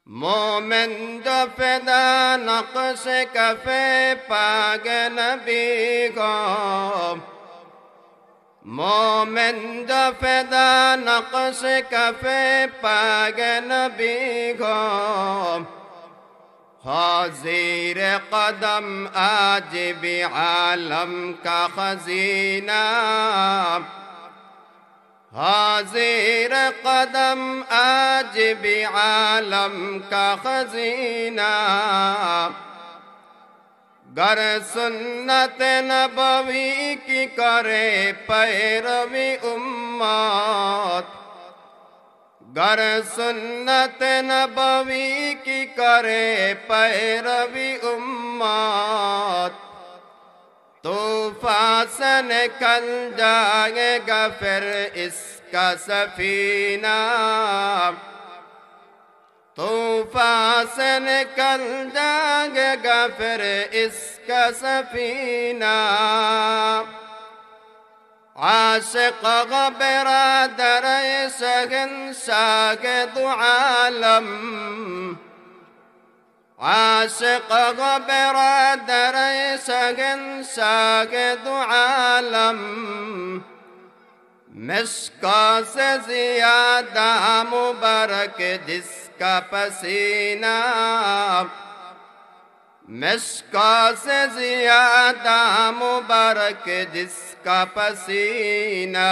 मोमिन जो फिदा नक्श कफे पाग नबी को मोमिन जो फिदा नक्श कफे पाग नबी को हाज़िर कदम आज भी आलम का खजीना हाज़िर कदम आज भी आलम का खजीना गर सुन्नत नबवी की करे पैरवी उम्मत गर सुन्नत नबवी की करे पैरवी उम्मत तूफ़ान से निकल जाएगा फिर इसका सफीना तूफ़ान से निकल जाएगा फिर इसका सफीना आशिक़ बिरादर शहंशाह दो आलम आशिक़ बिरादर शहंशाह दो आलम मिस्का से ज़ियादा मुबारक जिसका पसीना मिस्का से ज़ियादा मुबारक जिसका पसीना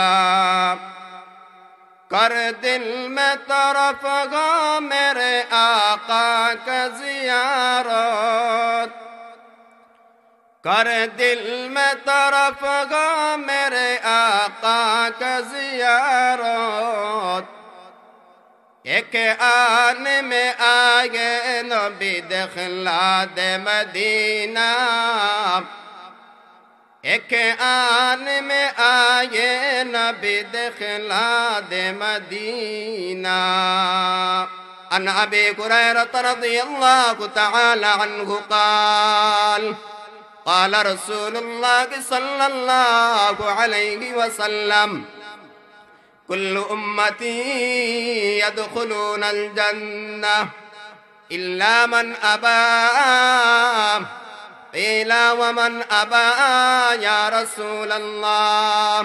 कर दिल में तरफ गो मेरे आका का ज़ियारत कर दिल में तरफ गो मेरे आका का ज़ियारत एक आन में आगे नबी दिखला दे मदीना एक आन में आगे नबी दिखला दे मदीना अन अबी हुरैरा रज़ियल्लाहु तआला अन्हु क़ाल क़ाल रसूलुल्लाह सल्लल्लाहु अलैहि वसल्लम कुल्लु उम्मती यदखुलूनल जन्नह इल्ला मन अबा क़ीला वमन अबा या रसूलल्लाह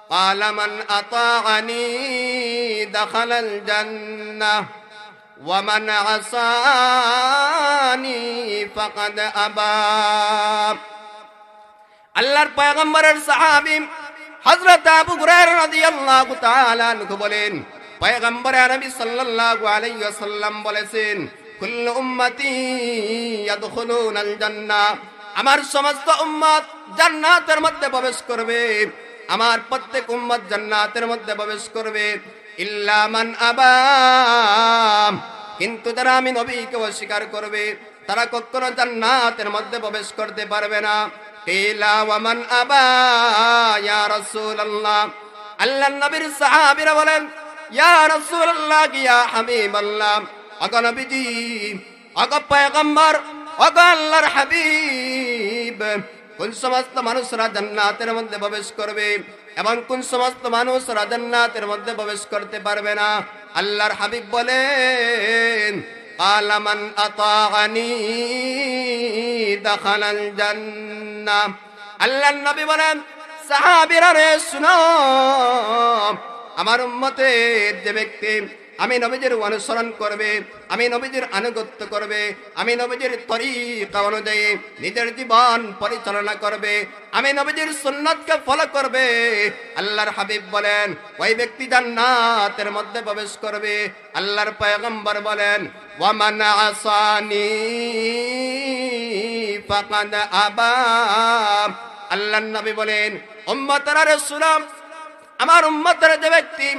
क़ाल मन अताअनी दखलल जन्नह वमन असानी फ़क़द अबा अल्लाहर पैगम्बरेर सहाबी हज़रत अबू हुरैरा রাদিয়াল্লাহু তাআলা আনহু বলেন পয়গম্বর আরবি সাল্লাল্লাহু আলাইহি ওয়াসাল্লাম বলেছেন কুল্লু উম্মতি ইয়াদখুলুনাল জান্নাহ আমার সমস্ত উম্মত জান্নাতের মধ্যে প্রবেশ করবে আমার প্রত্যেক উম্মত জান্নাতের মধ্যে প্রবেশ করবে ইল্লা মান আবা কিন্তু যারা আমি নবীকে অস্বীকার করবে তারা কখনো জান্নাতের মধ্যে প্রবেশ করতে পারবে না क़ीला वमन अबा या रसूलल्लाह अल्लाह नबीर सहाबीरा बोलेन या रसूलल्लाह की या हबीबल्लाह अगो नबीजी अगो पैगम्बर अगो अल्लाहर हबीब কোন সমস্ত মানুষরা জান্নাতের মধ্যে প্রবেশ করবে এবং কোন সমস্ত মানুষরা জান্নাতের মধ্যে প্রবেশ করতে পারবে না আল্লাহর হাবিব বলেন قال من أطاعني دخل الجنة আল্লাহর নবী বলেন সাহাবীরা রে শুনো আমার উম্মতের যে ব্যক্তি আমি নবীজির অনুসরণ করবে আমি নবীজির আনুগত্য করবে আমি নবীজির তরিকা অনুযায়ী নিজের জীবন পরিচালনা করবে আমি নবীজির সুন্নাতকে ফলো করবে আল্লাহর হাবিব বলেন ওই ব্যক্তি জান্নাতের মধ্যে প্রবেশ করবে আল্লাহর পয়গম্বর বলেন ওয়ামান আসানি ফাকাদ আবা আল্লাহর নবী বলেন উম্মতরা রাসূলুল্লাহ আমার উম্মতের যে ব্যক্তি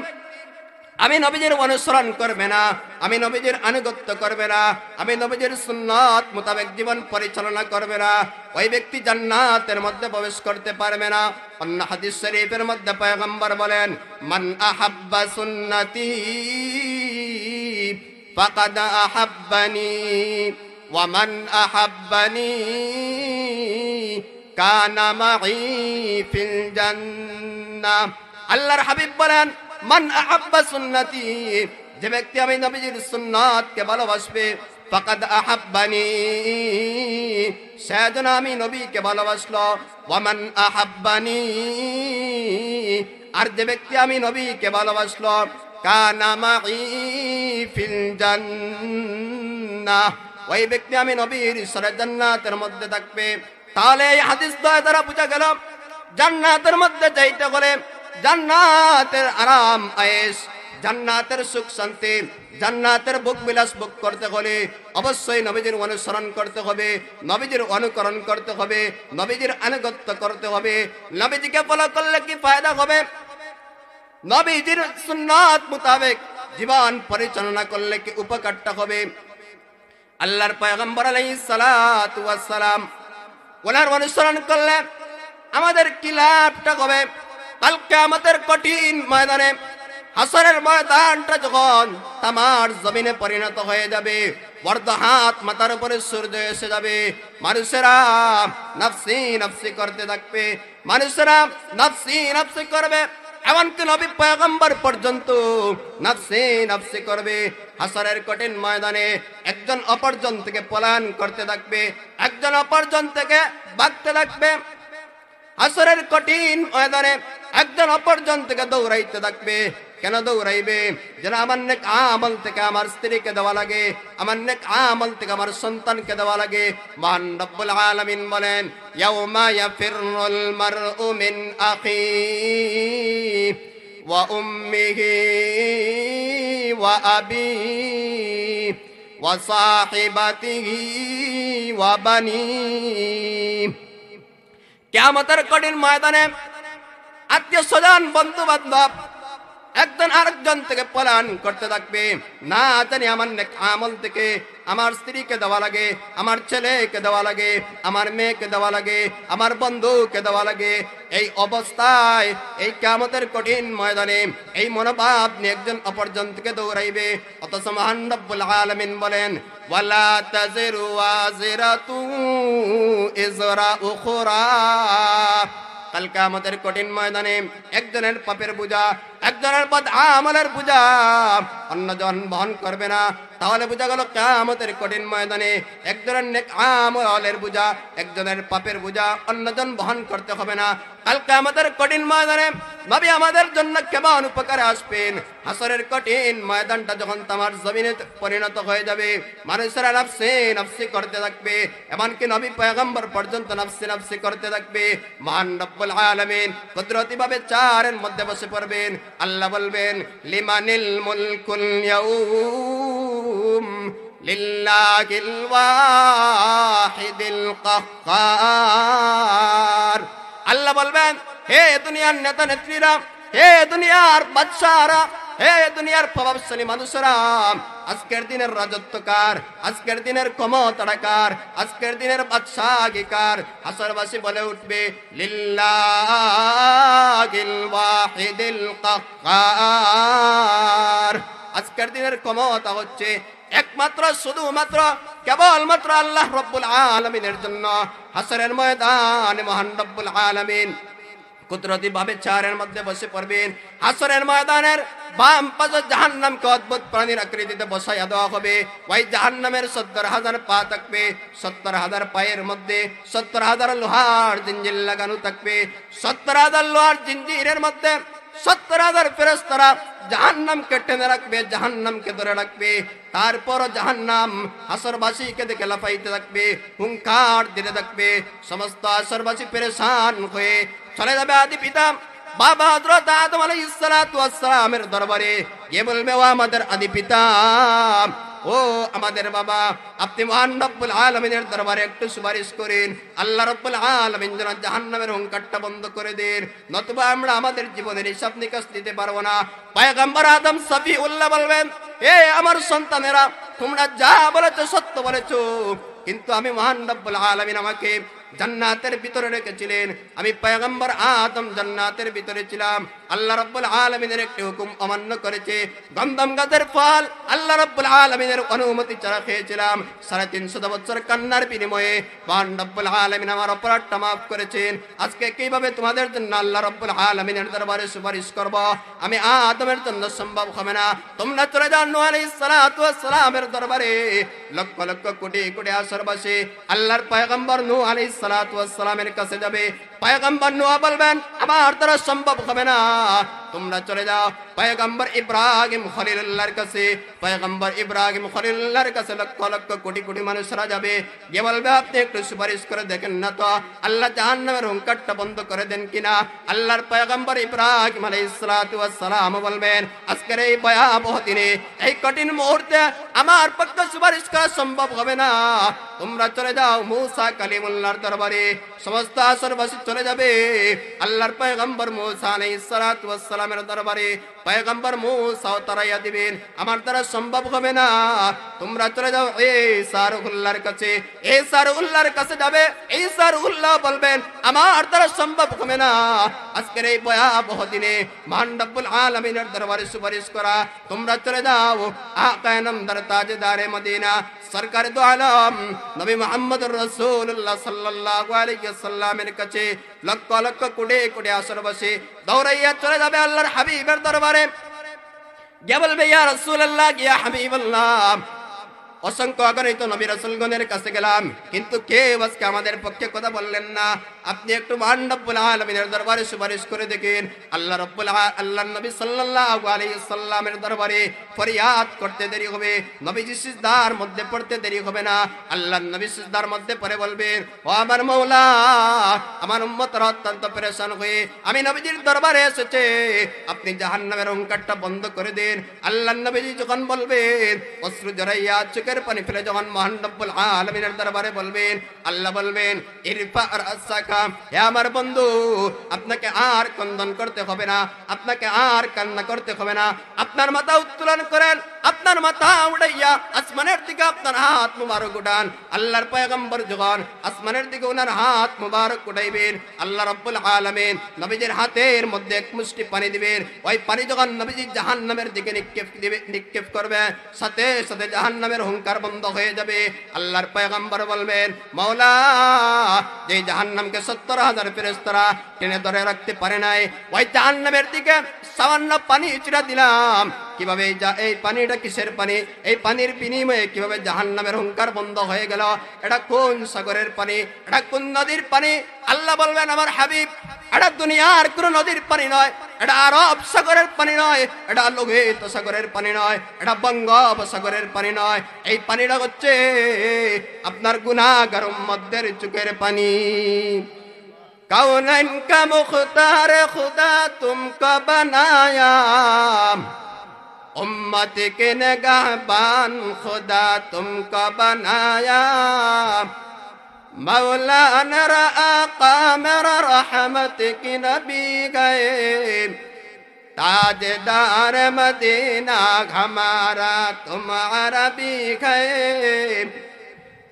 আমি নবীজির অনুসরণ করবে না আমি নবীজির আনুগত্য করবে না আমি নবীজির সুন্নাত মোতাবেক জীবন পরিচালনা করবে না ওই ব্যক্তি জান্নাতের মধ্যে প্রবেশ করতে পারবে না অন্য হাদিস শরীফের মধ্যে পয়গম্বর বলেন মান আহাব্বা সুন্নতি ফাকাদ আহাব্বানি ওয়া মান আহাব্বানি কানা মাই ফিল জান্নাহ আল্লাহর হাবিব বলেন মান আহাব্বা সুন্নতি যে ব্যক্তি আমি নবীজির সুন্নাতকে ভালোবাসবে ফাকাদ আহাব্বানি সে যেন আমি নবীকে ভালোবাসলো ওয়ামান আহাব্বানি আর যে ব্যক্তি আমি নবীকে ভালোবাসলো কানা মাই ফিল জান্নাহ ওই ব্যক্তি আমি নবীর সাথে জান্নাতের মধ্যে থাকবে। তাহলে এই হাদিস দ্বারা বোঝা গেল জান্নাতের মধ্যে যাইতে হলে জান্নাতের আরাম আয়েশ, জান্নাতের সুখ শান্তি, জান্নাতের ভোগ বিলাস ভোগ করতে হলে অবশ্যই নবীজির অনুসরণ করতে হবে, নবীজির অনুকরণ করতে হবে, নবীজির আনুগত্য করতে হবে। নবীজিকে ফলো করলে কি ফায়দা হবে? নবীজির সুন্নাত মোতাবেক জীবন পরিচালনা করলে কি উপকারটা হবে? আল্লাহর পয়গম্বর আলাইহিস সালাতু ওয়াস সালাম ওনার অনুসরণ করলে আমাদের কি লাভটা হবে? কাল কিয়ামতের কঠিন ময়দানে, হাসরের ময়দানটা যখন তামার জমিনে পরিণত হয়ে যাবে, বর্ধহাত মাথার উপরে সূর্য এসে যাবে, মানুষেরা নফসি নফসি করতে থাকবে, মানুষেরা নফসি নফসি করবে, এমনকি নবী পয়গম্বর পর্যন্ত নফসি নফসি করবে। হাসরের কঠিন ময়দানে একজন অপরজন থেকে পলায়ন করতে থাকবে, একজন অপরজন থেকে ভাগতে থাকবে। হাসরের কঠিন ময়দানে একজন অপরজন থেকে দৌড়াইতে থাকবে। কেন দৌড়াইবে? যেন আমার নেক আমল থেকে আমার স্ত্রীকে দেওয়া লাগে, আমার নেক আমল থেকে আমার সন্তানকে দেওয়া লাগে। মহান রব্বুল আলামিন বলেন, ইয়াউমা ইয়াফিরুল মারউ মিন আখিহি ওয়া উম্মিহি ওয়া আবিহি ওয়া সাহিবাতিহি ওয়া বানিহি। কিয়ামতের কঠিন ময়দানে আত্মীয় স্বজন বন্ধু বান্ধব একজন আরেকজন থেকে পলায়ন করতে থাকবে। না জানি আমার নেক আমল থেকে আমার স্ত্রীকে দেওয়া লাগে, আমার ছেলেকে দেওয়া লাগে, আমার মেয়েকে দেওয়া লাগে, আমার বন্ধুকে দেওয়া লাগে। এই অবস্থায় এই কিয়ামতের কঠিন ময়দানে এই মনোভাব নিয়ে একজন অপরজন থেকে দৌড়াইবে। অথচ মহান রব্বুল আলামিন বলেন, ওয়ালা তাজিরু ওয়াজিরাতু ইজরা উখরা। কাল কিয়ামতের কঠিন ময়দানে একজনের পাপের বোঝা, একজনের বদ আমলের বোঝা অন্যজন বহন করবে না। তাহলে বোঝা গেল কিয়ামতের কঠিন ময়দানে একজনের নেক আমলের বোঝা, একজনের পাপের বোঝা অন্যজন বহন করতে হবে না। কাল কিয়ামতের কঠিন ময়দানে নবী আমাদের জন্য কেমন উপকারে আসবেন? হাসরের কঠিন ময়দানটা যখন তামার জমিনে পরিণত হয়ে যাবে, মানুষেরা নফসি নফসি করতে থাকবে, এমনকি নবী পয়গম্বর পর্যন্ত নফসি নফসি করতে থাকবে। মহান রব্বুল আলামিন কুদরতি ভাবে চারের মধ্যে বসে পড়বেন। আল্লাহ বলবেন, লিমানিল মুলকুল ইয়াউম লিল্লাহিল ওয়াহিদিল কাহ্হার। আল্লাহ বলবেন, হে দুনিয়ার নেতা নেত্রীরা, হে দুনিয়ার বাদশাহরা, হে দুনিয়ার প্রভাবশালী মানুষরা, আজকের দিনের রাজত্বকার, আজকের দিনের ক্ষমতাকার, আজকের দিনের বাদশাহীকার। হাসরবাসী বলে উঠবে, লিল্লাহিল ওয়াহিদিল কাহ্হার। আজকের দিনের ক্ষমতা হচ্ছে একমাত্র শুধুমাত্র কেবলমাত্র আল্লাহ রব্বুল আলামিনের জন্য। হাসরের ময়দানে মহান রব্বুল আলামিন কুদরতি ভাবে চারের মধ্যে বসে পড়বেন। হাসরের ময়দানের বাম পাশে জাহান্নামকে অদ্ভুত প্রাণীর আকৃতিতে বসাইয়া দেওয়া হবে। ওই জাহান্নামের 70,000 পা থাকবে, 70,000 পায়ের মধ্যে 70,000 লোহার জিঞ্জির লাগানো থাকবে। 70,000 লোহার জিঞ্জিরের মধ্যে 70,000 ফেরেশতারা জাহান্নামকে টেনে রাখবে, জাহান্নামকে ধরে রাখবে। তারপর জাহান্নাম হাসরবাসীকে দেখে লাফাইতে থাকবে, হুঙ্কার দিতে থাকবে। সমস্ত হাসরবাসী পেরেশান হয়ে চলে যাবে আদি পিতা বাবা হযরত আদম আলাইহিস সালাতু ওয়াস সালামের দরবারে। এ বলবে, ও আমাদের আদি পিতা, ও আমাদের বাবা, আপনি মহান রব্বুল আলামিনের দরবারে একটু সুপারিশ করেন। আল্লাহ রব্বুল আলামিন যেন জাহান্নামের হুঙ্কারটা বন্ধ করে দেন, নতুবা আমরা আমাদের জীবনের হিসাব নিকাশ দিতে পারবো না। পয়গম্বর আদম সফিউল্লাহ বলবেন, হে আমার সন্তানেরা, তোমরা যা বলেছো সত্য বলেছো, কিন্তু আমি মহান রব্বুল আলামিন আমাকে জান্নাতের ভিতরে রেখেছিলেন। আমি পয়গম্বর আদম জান্নাতের ভিতরে ছিলাম, আল্লাহ রাব্বুল আলামিনের একটি হুকুম অমান্য করেছে। গন্ধম গাছের ফল আল্লাহ রাব্বুল আলামিনের অনুমতি ছাড়া খেয়েছিলাম। 350 বছর কান্নার বিনিময়ে মহান রাব্বুল আলামিন আমার অপরাধটা মাফ করেছেন। আজকে কিভাবে তোমাদের জন্য আল্লাহ রাব্বুল আলামিনের দরবারে সুপারিশ করব? আমি আদমের জন্য সম্ভব হবে না। তোমরা চলে যাও নূহ আলাইহিস সালাতু ওয়াস সালামের দরবারে। লক্ষ লক্ষ কোটি কোটি আসরবাসী আল্লাহর পয়গম্বর নূহ আলাইহিস সালাতু ওয়াস সালামের কাছে যাবে। পয়গম্বর নূহ বলবেন আমার দ্বারা সম্ভব হবে না, তোমরা চলে যাও পয়গম্বর ইব্রাহিম খলিলুল্লাহর কাছে। পয়গম্বর ইব্রাহিম খলিলুল্লাহর কাছে লক্ষ লক্ষ কোটি কোটি মানুষরা যাবে। গিয়ে বলবে আপনি একটু সুপারিশ করে দেখেন না তো আল্লাহ জাহান্নামের হুঙ্কারটা বন্ধ করে দেন কিনা। আল্লাহর পয়গম্বর ইব্রাহিম আলাইহিস সালাতু ওয়াস সালাম বলবেন আজকের এই ভয়াবহ দিনে, এই কঠিন মুহূর্তে আমার পক্ষে সুপারিশ করা সম্ভব হবে না। তোমরা চলে যাও মূসা কালিমুল্লাহর দরবারে। সমস্ত আসরবাসী চলে যাবে আল্লাহর পয়গম্বর মূসা আলাইহিস সালাতু ওয়াস সালামের দরবারে। পয়গম্বর মূসা তারাইয়া দিবেন আমার দ্বারা সম্ভব হবে না। তোমরা চলে যাও ঈসা রুহুল্লাহর কাছে। ঈসা রুহুল্লাহর কাছে যাবে। ঈসা রুহুল্লাহ বলবেন আমার দ্বারা সম্ভব হবে না। আজকের এই ভয়াবহ দিনে মহান রব্বুল আলামিনের দরবারে সুপারিশ করা। তোমরা চলে যাও আকা নামদার তাজদারে মদিনা সরকার দু আলম নবী মুহাম্মদুর রাসূলুল্লাহ সাল্লাল্লাহু আলাইহি ওয়াসাল্লামের কাছে। লক্ষ লক্ষ কোটি কোটি আসরবাসী দৌড়াইয়া চলে যাবে আল্লাহর হাবিবের দরবারে। গিয়ে বলবে ইয়া রাসূলুল্লাহ ইয়া হাবিবাল্লাহ, অসংখ্য অগণিত নবী রাসূলগণের কাছে গেলাম কিন্তু কেউ আজকে আমাদের পক্ষে কথা বললেন না। আপনি একটু মহান রব্বুল আলামিনের দরবারে সুপারিশ করে দেখেন। আল্লাহ নবী সাল্লাল্লাহু আলাইহি ওয়াসাল্লামের দরবারে ফরিয়াদ করতে দেরি হবে, নবীজি সিজদার মধ্যে পড়তে দেরি হবে না। আল্লাহ নবী সিজদার মধ্যে পড়ে বলবেন ও আমার মাওলা, আমার উম্মতরা অত্যন্ত পেরেশান হয়ে আমি নবীজির দরবারে এসেছে, আপনি জাহান্নামের হুঙ্কারটা বন্ধ করে দেন। আল্লাহ নবীজি যখন বলবেন অশ্রু জড়াইয়া চোখের পানি ফেলে যখন মহান রব্বুল আলামিনের দরবারে বলবেন, আল্লাহ বলবেন ইরফা রাসাকা, হে আমার বন্ধু আপনাকে আর ক্রন্দন করতে হবে না, আপনাকে আর কান্না করতে হবে না। আপনার মাথা উত্তোলন করেন, আপনার মাথা উড়াইয়া আসমানের দিকে আপনার হাত মুবারক উঠান। আল্লাহর পয়গম্বর যখন আসমানের দিকে ওনার হাত মুবারক উঠাইবেন, আল্লাহ রাব্বুল আলামিন নবীজির হাতের মধ্যে এক মুষ্টি পানি দিবেন। ওই পানি যখন নবীজি জাহান্নামের দিকে নিক্ষেপ করবে, সাথে সাথে জাহান্নামের হুঙ্কার বন্ধ হয়ে যাবে। আল্লাহর পয়গম্বর বলবেন মাওলা, যে জাহান্নামকে 70,000 ফেরেশতারা টেনে ধরে রাখতে পারে নাই, ওই জাহান্নামের দিকে সামান্য পানি ছিটা দিলাম। কিভাবে এই পানিটা কিসের পানি? এই পানির বিনিময়ে কিভাবে জাহান্নামের হুঙ্কার বন্ধ হয়ে গেল? এটা কোন সাগরের পানি? এটা কোন নদীর পানি? আল্লাহ বলবেন আমার হাবিব, এটা দুনিয়ার কোন নদীর পানি নয়, এটা আরব সাগরের পানি নয়, এটা লোহিত সাগরের পানি নয়, এটা বঙ্গোপসাগরের পানি নয়। এই পানিটা হচ্ছে আপনার গুনাহগার উম্মতদের চোখের পানি। কাউনাইন কা মুখতার খুদা তুমকো বানায়া, उम्मत के निगाहबान खुदा तुमको बनाया, मौला मेरा आका मेरा रहमत की नबी गए, ताजदार मदीना हमारा तुम्हारा भी गए,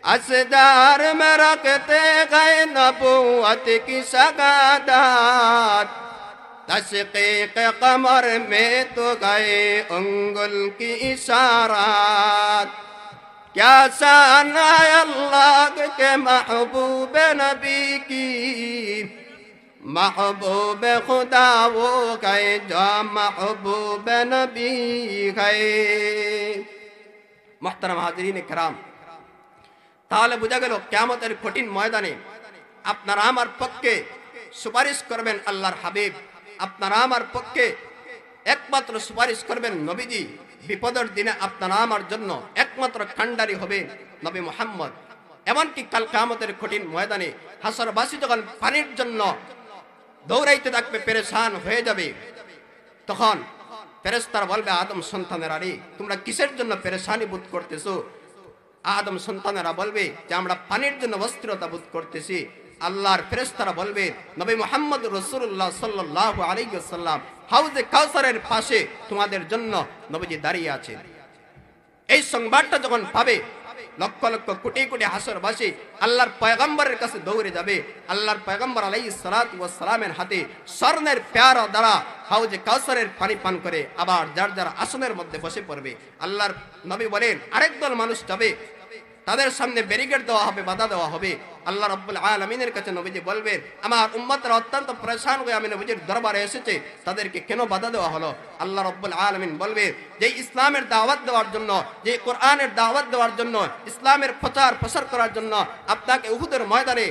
असदार में रखते गए नबूवत की सगादात, तशकीक कमर में तो गए उंगल की इशारात, क्या शान है अल्लाह के महबूब नबी की, महबूब खुदा वो गए जो महबूब नबी गए। मुहतरम हाज़रीन किराम, তাহলে বোঝা গেল কিয়ামতের কঠিন ময়দানে আপনারা আমার পক্ষে সুপারিশ করবেন আল্লাহর হাবিব, আপনারা আমার পক্ষে একমাত্র সুপারিশ করবেন নবীজি। বিপদের দিনে আপনারা আমার জন্য একমাত্র কান্ডারি হবে নবী মুহাম্মদ। এমনকি কাল কিয়ামতের কঠিন ময়দানে হাসরবাসী যখন পানির জন্য দৌড়াইতে থাকবে, পেরেশান হয়ে যাবে, তখন ফেরেশতারা বলবে আদম সন্তানেরা, আরে তোমরা কিসের জন্য পেরেশানি বোধ করতেছো? আদম সন্তানেরা বলবে যে আমরা পানির জন্য অস্থিরতা বোধ করতেছি। আল্লাহর ফেরেশতারা বলবে নবী মুহাম্মদ রাসূলুল্লাহ সাল্লাল্লাহু আলাইহি ওয়াসাল্লাম হাউজে কাউসারের পাশে তোমাদের জন্য নবীজি দাঁড়িয়ে আছেন। এই সংবাদটা যখন পাবে লক্ষ লক্ষ কোটি কোটি হাসরবাসী আল্লাহর পয়গম্বরের কাছে দৌড়ে যাবে। আল্লাহর পয়গম্বর আলাইহিস সালাতু ওয়াস সালামের হাতে স্বর্ণের পেয়ারা দ্বারা হাউজে কাউসারের পানি পান করে আবার যার যার আসনের মধ্যে বসে পড়বে। আল্লাহর নবী বলেন আরেক দল মানুষ যাবে, তাদের সামনে ব্যারিকেড দেওয়া হবে, বাধা দেওয়া হবে। আল্লাহ রাব্বুল আলামিনের কাছে নবীজি বলবেন আমার উম্মতরা অত্যন্ত পরেশান হয়ে আমি নবীজির দরবারে এসেছে, তাদেরকে কেন বাধা দেওয়া হলো? আল্লাহ রাব্বুল আলামিন বলবেন যে ইসলামের দাওয়াত দেওয়ার জন্য, যে কোরআনের দাওয়াত দেওয়ার জন্য, ইসলামের প্রচার প্রসার করার জন্য আপনাকে উহুদের ময়দানে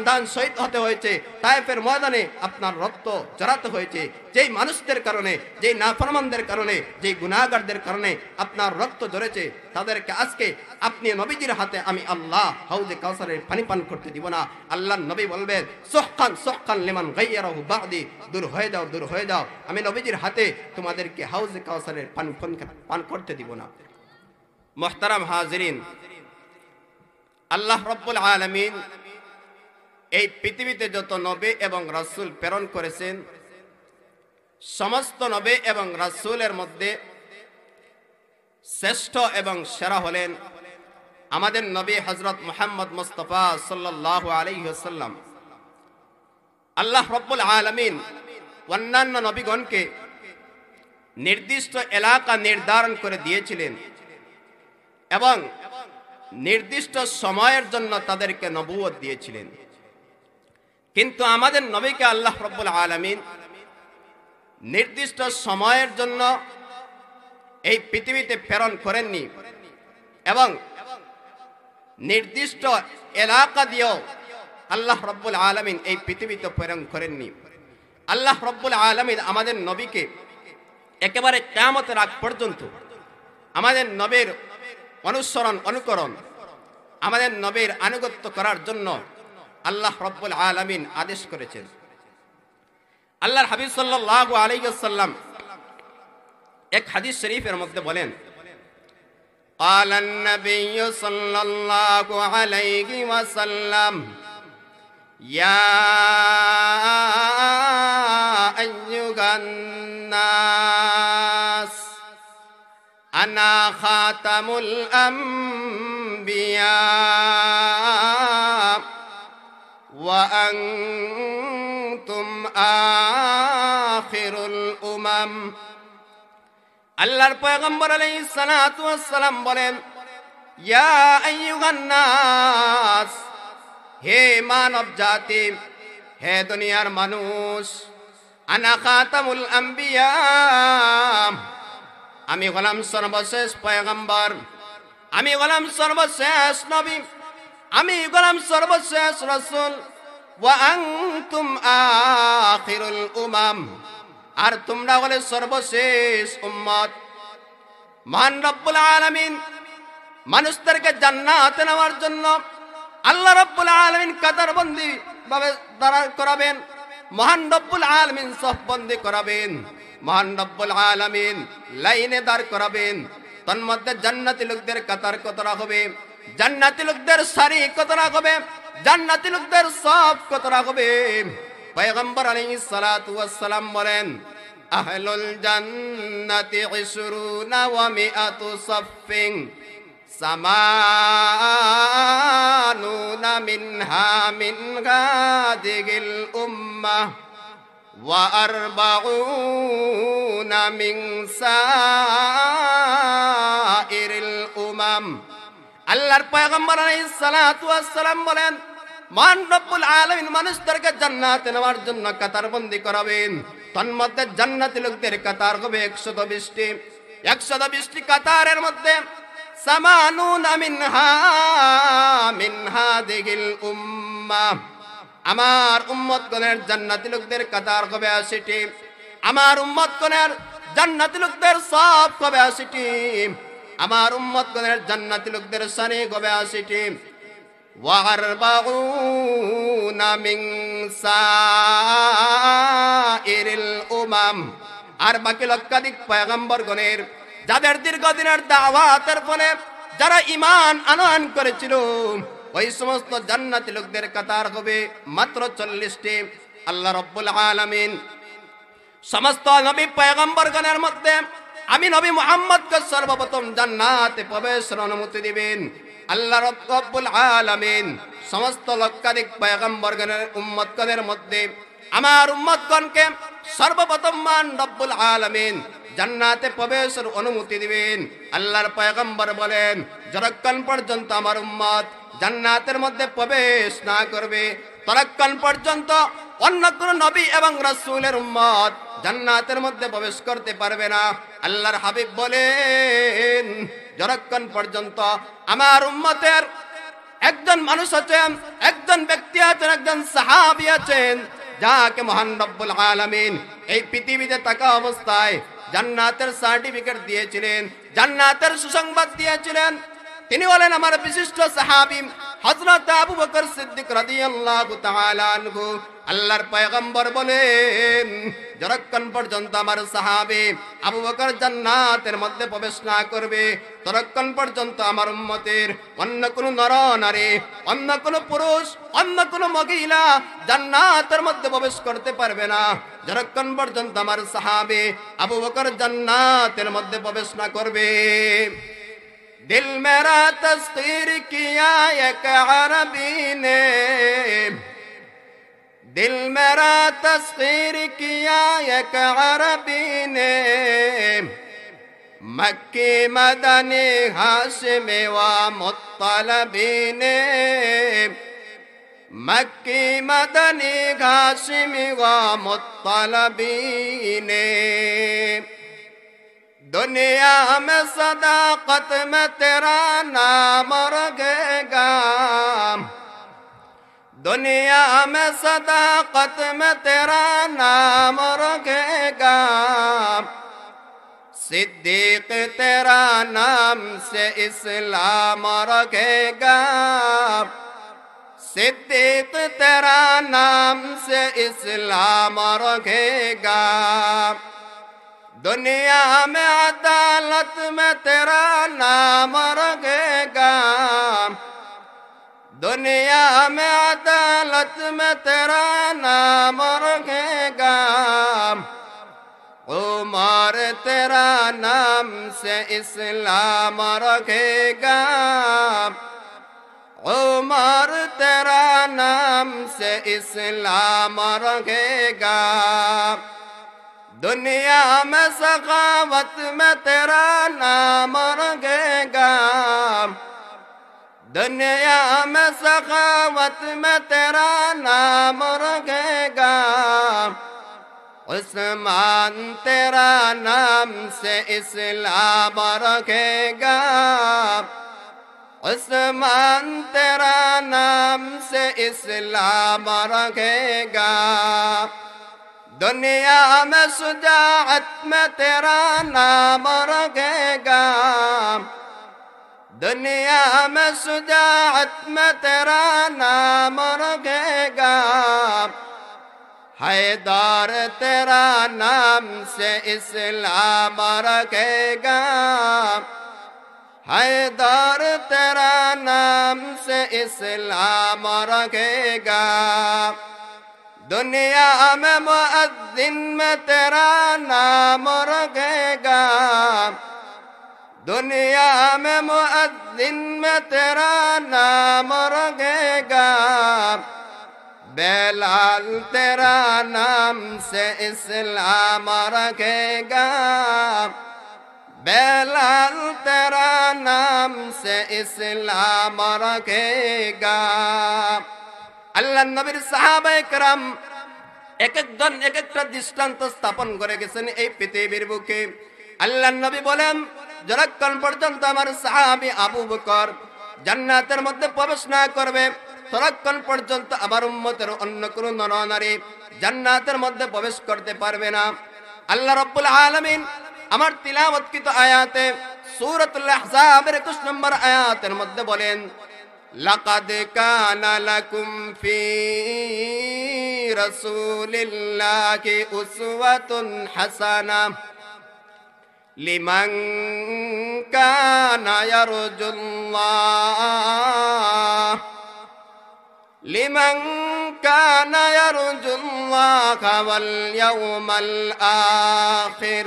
দান শহীদ হতে হয়েছে, তায়েফের ময়দানে আপনার রক্ত ঝরাতে হয়েছে। যেই মানুষদের কারণে, যেই নাফরমানদের কারণে, যেই গুনাহগারদের কারণে আপনার রক্ত ঝরেছে, তাদেরকে আজকে আপনি নবীজির হাতে আমি আল্লাহ হাউজে কাউসারের পানি পান করতে দিব না। আল্লাহর নবী বলবেন সুহকান সুহকান লিমান গায়রাহু বাদি, দূর হয়ে যাও, দূর হয়ে যাও, আমি নবীজির হাতে তোমাদেরকে হাউজে কাউসারের পান করতে দিব না। মুহতারাম হাজিরিন, আল্লাহ রাব্বুল আলামিন এই পৃথিবীতে যত নবী এবং রাসূল প্রেরণ করেছেন, সমস্ত নবী এবং রাসূলের মধ্যে শ্রেষ্ঠ এবং সেরা হলেন আমাদের নবী হযরত মুহাম্মদ মুস্তাফা সাল্লাল্লাহু আলাইহি ওয়াসাল্লাম। আল্লাহ রাব্বুল আলামিন অন্যান্য নবীগণকে নির্দিষ্ট এলাকা নির্ধারণ করে দিয়েছিলেন এবং নির্দিষ্ট সময়ের জন্য তাদেরকে নবুয়ত দিয়েছিলেন, কিন্তু আমাদের নবীকে আল্লাহ রাব্বুল আলামিন নির্দিষ্ট সময়ের জন্য এই পৃথিবীতে প্রেরণ করেননি এবং নির্দিষ্ট এলাকা দিয়েও আল্লাহ রাব্বুল আলামিন এই পৃথিবীতে প্রেরণ করেননি। আল্লাহ রাব্বুল আলামিন আমাদের নবীকে একেবারে কিয়ামতের আগ পর্যন্ত আমাদের নবীর অনুসরণ অনুকরণ, আমাদের নবীর আনুগত্য করার জন্য আল্লাহ রাব্বুল আলামিন আদেশ করেছেন। আল্লাহর হাবিব সাল্লাল্লাহু আলাইহি ওয়াসাল্লাম এক হাদিস শরীফের মধ্যে বলেন قال النبي صلى الله عليه وسلم يا أيها الناس أنا خاتم الأنبياء وأنتم آخر الأمم। আল্লাহর পয়গম্বর আলাইহিস সালাতু ওয়াস সালাম বলেন ইয়া আইয়ুহান নাস, হে মানব জাতি, হে দুনিয়ার মানুষ, আনা খাতামুল আম্বিয়া, আমি হলাম সর্বশেষ পয়গম্বর, আমি হলাম সর্বশেষ নবী, আমি হলাম সর্বশেষ রাসূল। ওয়া আনতুম আখিরুল উমাম, আর তোমরা হলে সর্বশেষ উম্মত। মহান রব্বুল আলামিন মানুষদেরকে জান্নাতে নেওয়ার জন্য আল্লাহ রব্বুল আলামিন কাতারবন্দি ভাবে দাঁড়া করাবেন, মহান রব্বুল আলামিন সফবন্দি করাবেন, মহান রব্বুল আলামিন লাইনে দাঁড় করাবেন। তন্মধ্যে জান্নাতি লোকদের কাতার কতরা হবে, জান্নাতি লোকদের সারি কতরা হবে, জান্নাতি লোকদের সফ কতরা হবে। পয়গম্বর আলাইহিস সালাতু ওয়াস সালাম বলেন আহলুল জান্নাতি 20 ওয়া 100 সাফিন সামানুনা মিনহা মিন গাদিগিল উম্মাহ ওয়া 40 মিন সাইরিল উমাম। আল্লাহর পয়গম্বর আলাইহিস সালাতু ওয়াস সালাম বলেন মহান রব্বুল আলামিন মানুষদেরকে জান্নাতে নেওয়ার জন্য কাতারবন্দি করাবেন। তন্মধ্যে জান্নাতি লোকদের কাতার হবে 120টি। 120টি কাতারের মধ্যে সামানুনা মিনহা মিন হাদিগিল উম্মাহ, আমার উম্মতগণের জান্নাতি লোকদের কাতার হবে 80টি, আমার উম্মতগণের জান্নাতি লোকদের সফ হবে 80টি, আমার উম্মতগণের জান্নাতি লোকদের সারি হবে 80টি। وَأَرْبَعُونَ مِنْ سَائِرِ الْأُمَمِ, আর বাকি লক্ষাধিক পয়গম্বরগণের যাদের দীর্ঘদিনের দাওয়াতের ফলে যারা ঈমান আনয়ন করেছিল ওই সমস্ত জান্নাতি লোকদের কাতার হবে মাত্র 40টি। আল্লাহ রাব্বুল আলামিন সমস্ত নবী পয়গম্বরগণের মধ্যে আমি নবী মুহাম্মদকে সর্বপ্রথম জান্নাতে প্রবেশের অনুমতি দিবেন। আল্লাহ রাব্বুল আলামিন সমস্ত লক্ষাধিক পয়গম্বরগণের উম্মতগণের মধ্যে আমার উম্মতগণকে সর্বপ্রথম মান রব্বুল আলামিন জান্নাতে প্রবেশের অনুমতি দিবেন। আল্লাহর পয়গম্বর বলেন, যতক্ষণ পর্যন্ত আমার উম্মত জান্নাতের মধ্যে প্রবেশ না করবে ততক্ষণ পর্যন্ত অন্য কোন নবী এবং রাসূলের উম্মত জান্নাতের মধ্যে প্রবেশ করতে পারবে না। আল্লাহর হাবিব বলেন, যতক্ষণ পর্যন্ত আমার উম্মতের একজন মানুষ আছেন, একজন ব্যক্তি আছেন, একজন সাহাবী আছেন যাকে মহান রব্বুল আলামিন এই পৃথিবীতে থাকা অবস্থায় জান্নাতের সার্টিফিকেট দিয়েছিলেন, জান্নাতের সুসংবাদ দিয়েছিলেন। তিনি বলেন আমার বিশিষ্ট সাহাবী হযরত আবু বকর সিদ্দিক রাদিয়াল্লাহু তাআলা আনহু। আল্লাহর পয়গম্বর বলেন, যতক্ষণ পর্যন্ত আমার সাহাবী আবু বকর জান্নাতের মধ্যে প্রবেশ না করবে ততক্ষণ পর্যন্ত আমার উম্মতের অন্য কোন নর নারী, অন্য কোন পুরুষ, অন্য কোন মহিলা জান্নাতের মধ্যে প্রবেশ করতে পারবে না। যতক্ষণ পর্যন্ত আমার সাহাবী আবু বকর জান্নাতের মধ্যে প্রবেশ না করবে। दिल मेरा तस्खीर किया एक अरबी ने, दिल मेरा तस्खीर किया एक अरबी ने, मक्की मदनी हाशिमी व मुत्तलबी ने, मक्की मदनी हाशिमी व मुत्तलबी ने। दुनिया में सदाकत में तेरा नाम रखेगा, दुनिया में सदाकत में तेरा नाम रखेगा, सिद्दीक तेरा नाम से इस्लाम रखेगा, सिद्दीक तेरा नाम से इस्लाम रखेगा। दुनिया में अदालत में तेरा नाम रखेगा, दुनिया में अदालत में तेरा नाम रखेगा, उमर तेरा नाम से इस्लाम रखेगा, उमर तेरा नाम से इस्लाम रखेगा। दुनिया में सखावत में तेरा नाम रखेगा, दुनिया में सखावत में तेरा नाम रखेगा, उस्मान तेरा नाम से इस्लाम रखेगा, उस्मान तेरा नाम से इस्लाम रखेगा। दुनिया में शुजाअत में तेरा नाम रखेगा, दुनिया में शुजाअत में तेरा नाम रखेगा, हैदर तेरा नाम से इस्लाम रखेगा, हैदर तेरा नाम से इस्लाम रखेगा। दुनिया में मुअज्जिन में तेरा नाम रखेगा, दुनिया में मुअज्जिन में तेरा नाम रखेगा, बेलाल तेरा नाम से इस्लाम रखेगा, बेलाल तेरा नाम से इस्लाम रखेगा। আল্লাহ নবীর সাহাবায়ে কেরাম এক একজন এক একটা দৃষ্টান্ত স্থাপন করে গেছেন এই পৃথিবীর বুকে। আল্লাহ নবী বলেন, যতক্ষণ পর্যন্ত আমার সাহাবী আবু বকর জান্নাতের মধ্যে প্রবেশ না করবে ততক্ষণ পর্যন্ত আমার উম্মতের অন্য কোনো নরনারী জান্নাতের মধ্যে প্রবেশ করতে পারবে না। আল্লাহ রাব্বুল আলামিন আমার তিলাওয়াতকৃত আয়াতে সূরাতুল আহজাবের 21 নম্বর আয়াতের মধ্যে বলেন, لقد كان لكم في رسول الله أسوة حسنة لمن كان يرجو الله لمن كان يرجو الله واليوم الآخر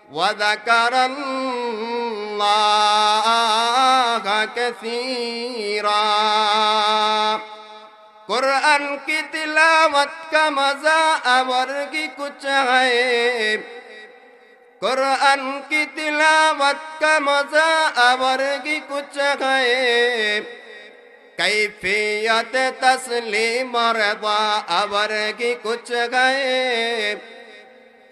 وذكر الله كثيرا कुरान की तिलावत का मजा और की कुछ है कुरान की तिलावत का मजा और की कुछ है कैफियत तस्लीम रज़ा और की कुछ है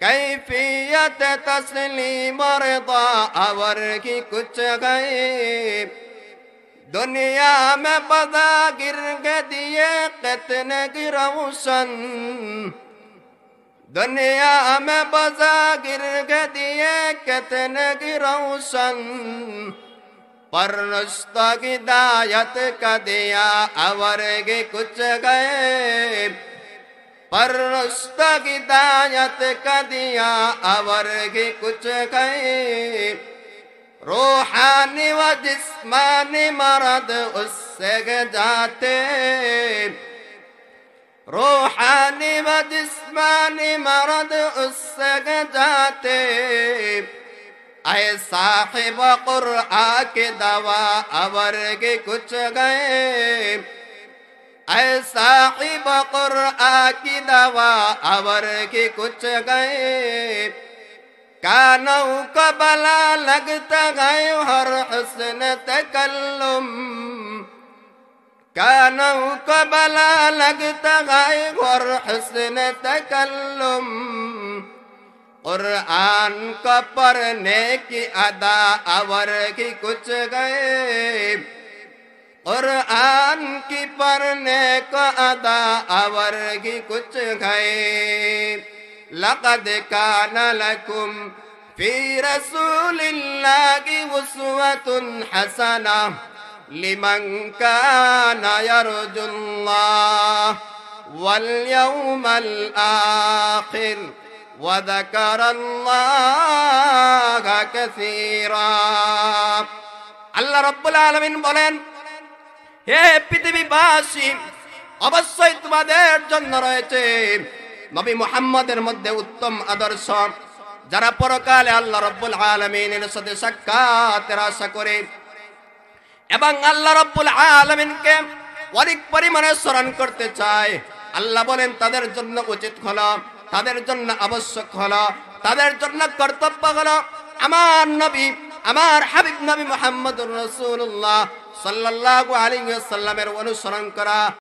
कैफियत तस्लीम रज़ा और की कुछ है दुनिया में बदा गिर के दिए कितने की रोशन दुनिया में बदा गिर के दिए कितने की रोशन पर नुस्ता की दायत का दिया अवर के कुछ गए पर नुस्ता की दायत का दिया अवर के कुछ गए रूहानी व जिस्मानी मरद उससे जाते रूहानी व जिस्मानी मरद उससे जाते ऐ साहिब कुरआन के दवा अवर के कुछ गए ऐ साहिब कुरआन की दवा अवर के कुछ गए कानों को बला लगता गए हर हुस्न तकल्लुम कानों को बला लगता गए हर हुस्न तकल्लुम कुरान को पढ़ने की अदा अवर की कुछ गए कुरान की पढ़ने को अदा अवर की कुछ गए लक़द कान लकुम फी रसूलिल्लाहि उस्वतुन हसना लिमन काना यरजुल्लाह वल यौमल आखिर व ज़करल्लाह कसीरा আল্লাহ রাব্বুল আলামিন বলেন হে পৃথিবীবাসী অবশ্যই তোমাদের জন্য রয়েছে নবী মুহাম্মদের মধ্যে উত্তম আদর্শ যারা পরকালে আল্লাহ রাব্বুল আলামিনের সাথে সাক্ষাতের আশা করে এবং আল্লাহ রাব্বুল আলামিনকে অধিক পরিমাণে স্মরণ করতে চায় আল্লাহ বলেন তাদের জন্য উচিত হলো তাদের জন্য আবশ্যক হলো তাদের জন্য কর্তব্য হলো আমার নবী আমার হাবিব নবী মুহাম্মদুর রাসূলুল্লাহ সাল্লাল্লাহু আলাইহি ওয়াসাল্লামের অনুসরণ করা